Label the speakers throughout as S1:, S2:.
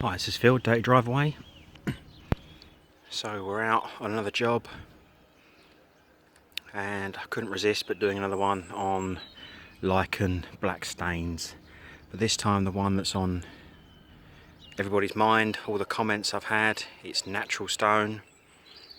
S1: Hi, this is Phil, Dirty Driveway. So we're out on another job and I couldn't resist but doing another one on lichen black stains. But this time the one that's on everybody's mind, all the comments I've had, it's natural stone,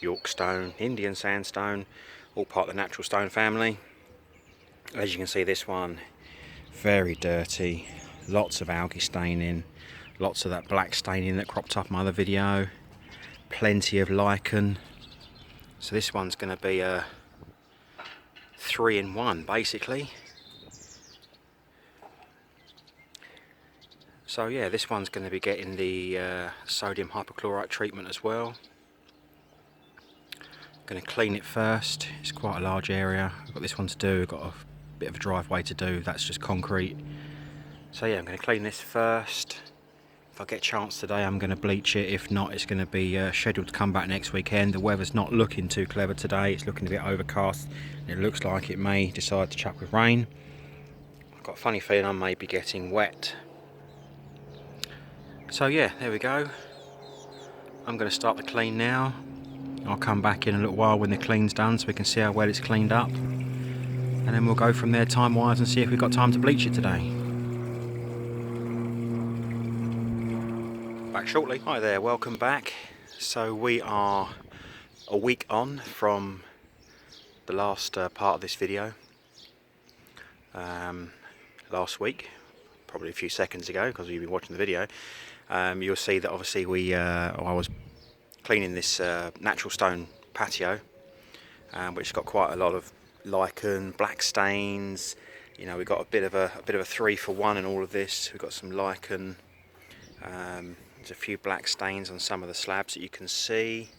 S1: York stone, Indian sandstone, all part of the natural stone family. As you can see, this one, very dirty, lots of algae staining, lots of that black staining that cropped up in my other video. Plenty of lichen, so this one's going to be a 3-in-1 basically. So yeah, this one's going to be getting the sodium hypochlorite treatment as well. Going to clean it first. It's quite a large area. I've got this one to do, I've got a bit of a driveway to do, that's just concrete. So yeah, I'm going to clean this first. If I get a chance today, I'm going to bleach it. If not, it's going to be scheduled to come back next weekend. The weather's not looking too clever today. It's looking a bit overcast. It looks like it may decide to chuck with rain. I've got a funny feeling I may be getting wet. So yeah, there we go. I'm going to start the clean now. I'll come back in a little while when the clean's done so we can see how well it's cleaned up. And then we'll go from there time-wise and see if we've got time to bleach it today. Back shortly. Hi there, welcome back. So we are a week on from the last part of this video. Last week, probably a few seconds ago because you've been watching the video, you'll see that obviously I was cleaning this natural stone patio, which has got quite a lot of lichen, black stains. You know, we've got a bit of a 3-for-1 in all of this. We've got some lichen. There's a few black stains on some of the slabs that you can see.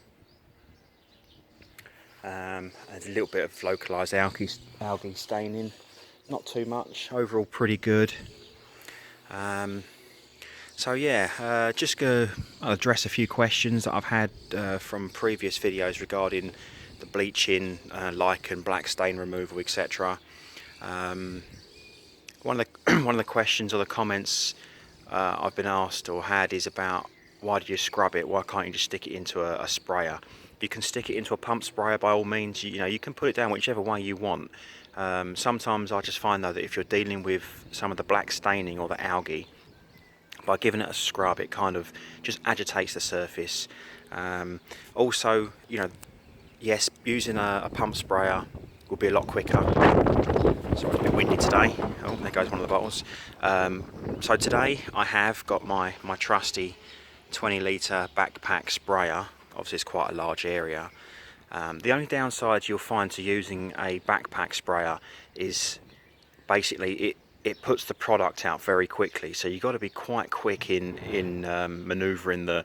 S1: There's a little bit of localised algae staining, not too much. Overall, pretty good. So yeah, just go address a few questions that I've had from previous videos regarding the bleaching, lichen, black stain removal, etc. One of the questions or the comments I've been asked or had is about why do you scrub it? Why can't you just stick it into a sprayer? You can stick it into a pump sprayer by all means. You know, you can put it down whichever way you want. Sometimes I just find though that if you're dealing with some of the black staining or the algae, by giving it a scrub, it kind of just agitates the surface. Also, you know, yes, using a pump sprayer will be a lot quicker. Sorry, it's a bit windy today. Oh, there goes one of the bottles. So today I have got my trusty 20-litre backpack sprayer. Obviously it's quite a large area. The only downside you'll find to using a backpack sprayer is basically it puts the product out very quickly, so you've got to be quite quick in manoeuvring the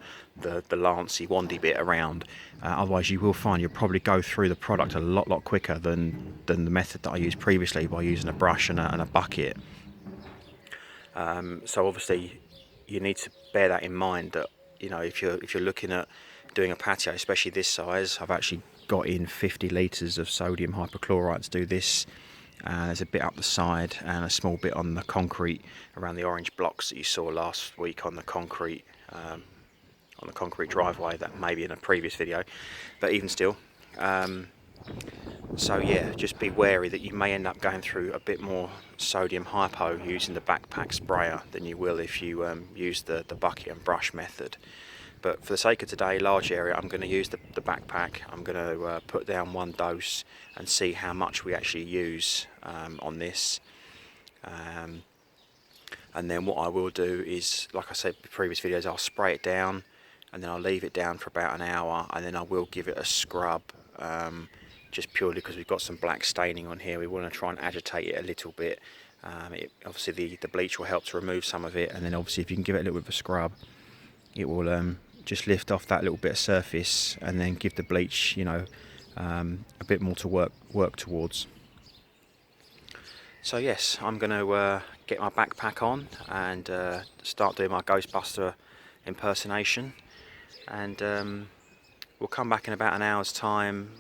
S1: lancy wandy bit around. Otherwise you will find you'll probably go through the product a lot quicker than the method that I used previously by using a brush and a bucket. So obviously you need to bear that in mind, that you know, if you're looking at doing a patio, especially this size, I've actually got in 50 litres of sodium hypochlorite to do this. There's a bit up the side and a small bit on the concrete around the orange blocks that you saw last week on the concrete driveway, that maybe in a previous video, but even still. So yeah, just be wary that you may end up going through a bit more sodium hypo using the backpack sprayer than you will if you use the bucket and brush method. But for the sake of today, large area, I'm going to use the backpack. I'm going to put down one dose and see how much we actually use on this. And then what I will do is, like I said in previous videos, I'll spray it down and then I'll leave it down for about an hour, and then I will give it a scrub, just purely because we've got some black staining on here. We want to try and agitate it a little bit. Obviously the bleach will help to remove some of it, and then obviously if you can give it a little bit of a scrub, it will just lift off that little bit of surface and then give the bleach, you know, a bit more to work towards. So yes, I'm going to get my backpack on and start doing my Ghostbuster impersonation, and we'll come back in about an hour's time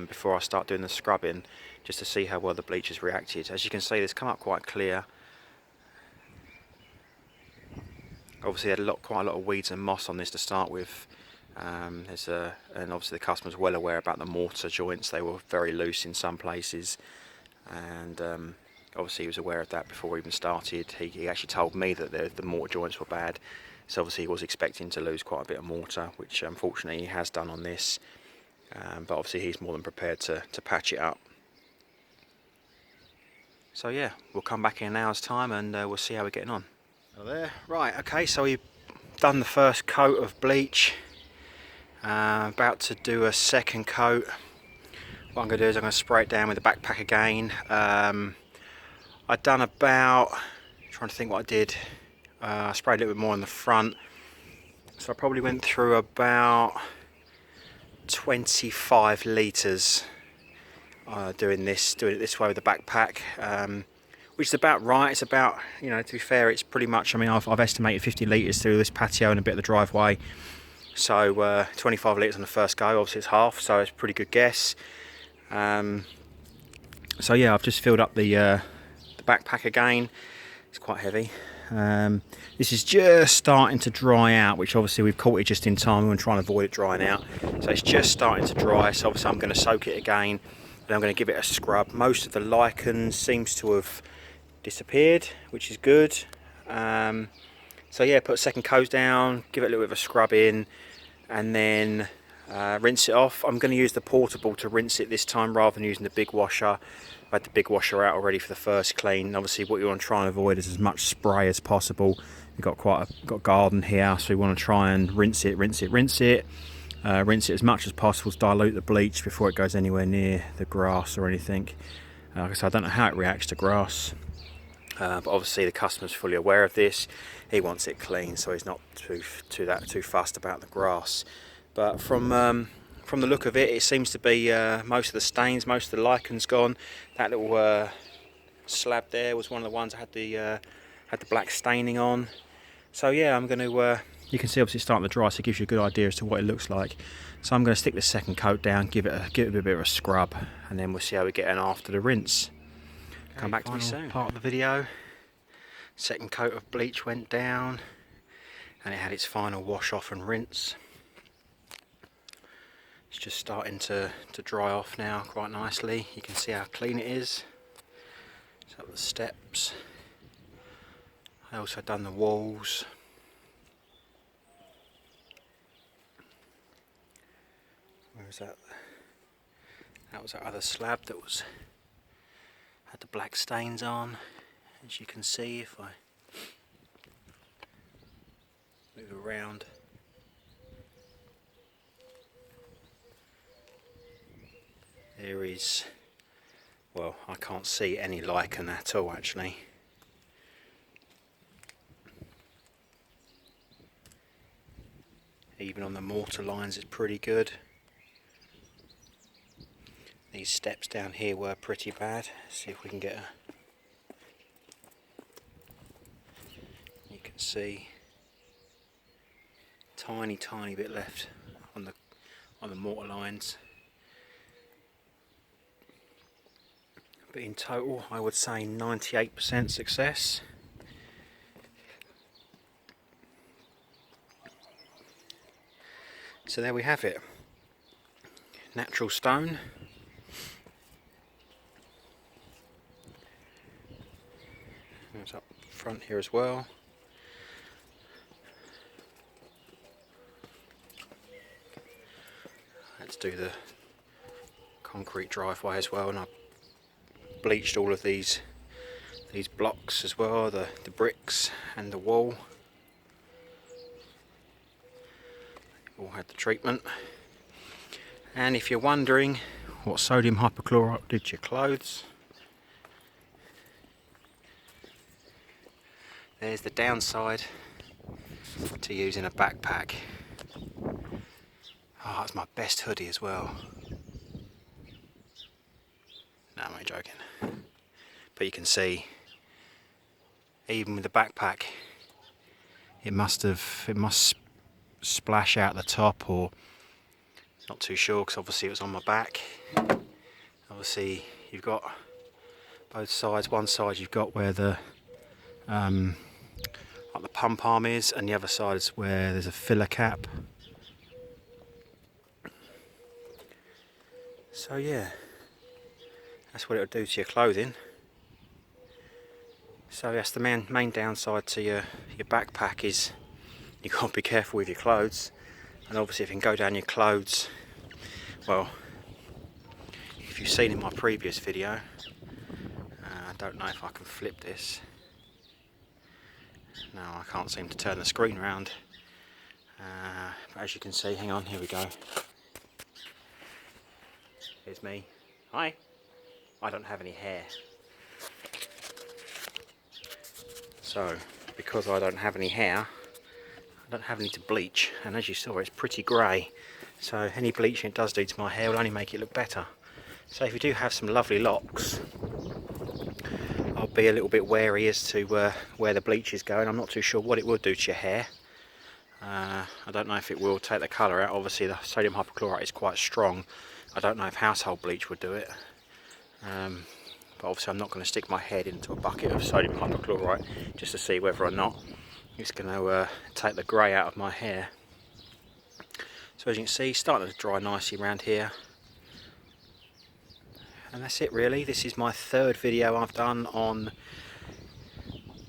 S1: before I start doing the scrubbing, just to see how well the bleach has reacted. As you can see, it's come up quite clear. Obviously had quite a lot of weeds and moss on this to start with. And obviously the customer's well aware about the mortar joints. They were very loose in some places, and obviously he was aware of that before we even started. He actually told me that the mortar joints were bad, so obviously he was expecting to lose quite a bit of mortar, which unfortunately he has done on this, but obviously he's more than prepared to patch it up. So yeah, we'll come back in an hour's time and we'll see how we're getting on. There, right, okay, so we've done the first coat of bleach. About to do a second coat. What I'm going to do is I'm going to spray it down with the backpack again. I'd done about, trying to think what I did, I sprayed a little bit more on the front, so I probably went through about 25 litres doing it this way with the backpack, which is about right. It's about, you know, to be fair, it's pretty much, I mean, I've estimated 50 litres through this patio and a bit of the driveway. So 25 litres on the first go, obviously it's half, so it's a pretty good guess. So yeah, I've just filled up the backpack again. It's quite heavy. This is just starting to dry out, which obviously we've caught it just in time. We're trying to avoid it drying out. So it's just starting to dry, so obviously I'm going to soak it again, and I'm going to give it a scrub. Most of the lichen seems to have disappeared, which is good. So yeah, put a second coat down, give it a little bit of a scrub in, and then rinse it off. I'm going to use the portable to rinse it this time rather than using the big washer. I had the big washer out already for the first clean. Obviously what you want to try and avoid is as much spray as possible. We've got got a garden here, so we want to try and rinse it as much as possible to dilute the bleach before it goes anywhere near the grass or anything. Like I said, I don't know how it reacts to grass. But obviously the customer's fully aware of this. He wants it clean, so he's not too fussed about the grass. But from the look of it, it seems to be most of the stains, most of the lichen's gone. That little slab there was one of the ones that had the black staining on. So yeah, I'm going to. You can see obviously it's starting to dry, so it gives you a good idea as to what it looks like. So I'm going to stick the second coat down, give it a bit of a scrub, and then we'll see how we get on after the rinse. Come back to me soon. Part of the video. Second coat of bleach went down, and it had its final wash off and rinse. It's just starting to dry off now quite nicely. You can see how clean it is. It's up the steps. I also done the walls. Where was that? That was that other slab that had the black stains on. As you can see, if I move around, there is, well, I can't see any lichen at all actually. Even on the mortar lines it's pretty good. These steps down here were pretty bad. Let's see if we can get a, you can see tiny bit left on the mortar lines. But in total I would say 98% success. So there we have it. Natural stone. It's up front here as well. Let's do the concrete driveway as well, and I bleached all of these blocks as well, the bricks and the wall. All had the treatment. And if you're wondering what sodium hypochlorite did to your clothes, there's the downside to using a backpack. Oh, that's my best hoodie as well. No, I'm only joking. But you can see, even with the backpack, it must splash out the top, or not too sure because obviously it was on my back. Obviously you've got both sides. One side you've got where the like the pump arm is, and the other side is where there's a filler cap. So yeah, that's what it'll do to your clothing. So that's the main downside to your backpack, is you've got to be careful with your clothes. And obviously if you can go down your clothes, well, if you've seen in my previous video, I don't know if I can flip this. No, I can't seem to turn the screen around. But as you can see, hang on, here we go. Here's me. Hi. I don't have any hair. So, because I don't have any hair, I don't have any to bleach, and as you saw, it's pretty grey. So any bleaching it does do to my hair will only make it look better. So if you do have some lovely locks, I'll be a little bit wary as to where the bleach is going. I'm not too sure what it will do to your hair. I don't know if it will take the colour out. Obviously the sodium hypochlorite is quite strong. I don't know if household bleach would do it. But obviously I'm not going to stick my head into a bucket of sodium hypochlorite just to see whether or not it's going to take the grey out of my hair. So as you can see, starting to dry nicely around here. And that's it really. This is my third video I've done on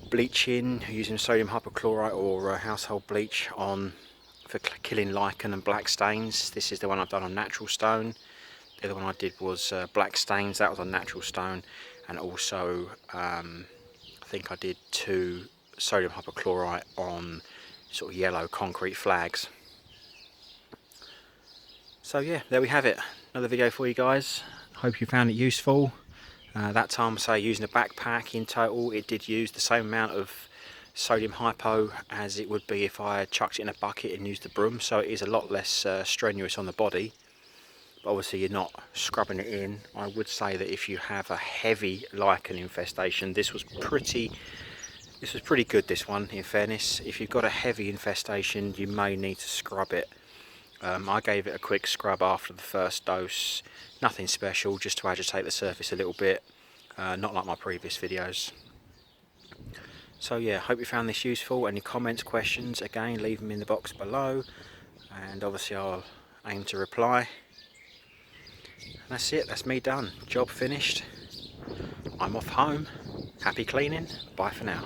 S1: bleaching using sodium hypochlorite or household bleach for killing lichen and black stains. This is the one I've done on natural stone. The other one I did was black stains, that was on natural stone. And also I think I did 2 sodium hypochlorite on sort of yellow concrete flags. So yeah, there we have it. Another video for you guys. Hope you found it useful. That time, say, using a backpack, in total it did use the same amount of sodium hypo as it would be if I chucked it in a bucket and used the broom, so it is a lot less strenuous on the body. But obviously you're not scrubbing it in. I would say that if you have a heavy lichen infestation, this was pretty good, this one, in fairness. If you've got a heavy infestation, you may need to scrub it. I gave it a quick scrub after the first dose, nothing special, just to agitate the surface a little bit, not like my previous videos. So yeah, hope you found this useful. Any comments, questions, again, leave them in the box below, and obviously I'll aim to reply. And that's it, that's me done, job finished. I'm off home, happy cleaning, bye for now.